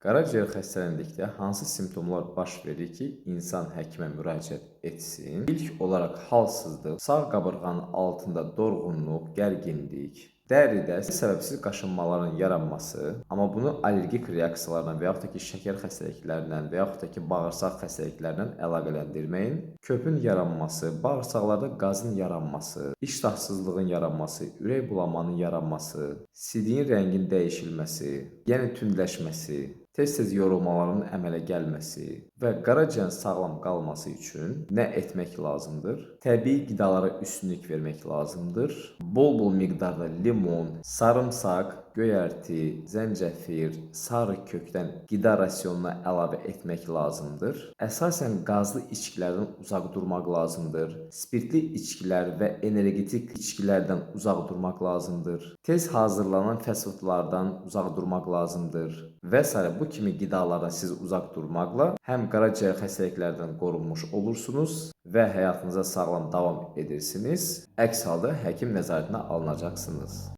Qaraciyər xəstələndiqdə hansı simptomlar baş verir ki, insan həkimə müraciət etsin? İlk olaraq halsızlıq, sağ qabırğanın altında dorğunluq, gərginlik, dəridə səbəbsiz qaşınmaların yaranması, amma bunu allergik reaksiyalarla və yaxud da ki, şəkər xəstəliklərlə və yaxud da ki, bağırsaq xəstəliklərlə əlaqələndirməyin, köpün yaranması, bağırsaqlarda qazın yaranması, iştahsızlığın yaranması, ürək bulanmanın yaranması, sidiyin rəngin dəyişilməsi, yəni tündləşməsi, tez-tez yorulmaların əmələ gəlməsi və qaraciyərin sağlam qalması üçün nə etmək lazımdır? Təbii qidalara üstünlük vermək lazımdır. Bol-bol miqdarda limon, sarımsaq, göyərti, zəncəfil, sarı kökdən qida rasionuna əlavə etmək lazımdır. Əsasən qazlı içkilərdən uzaq durmaq lazımdır. Spirtli içkilər və energetik içkilərdən uzaq durmaq lazımdır. Tez hazırlanan fast foodlardan uzaq durmaq lazımdır və s. Bu kimi qidalardan siz uzaq durmaqla həm qaraciyər xəstəliklərdən qorunmuş olursunuz və həyatınıza sağlam davam edirsiniz. Əks halda həkim nəzarətinə alınacaqsınız.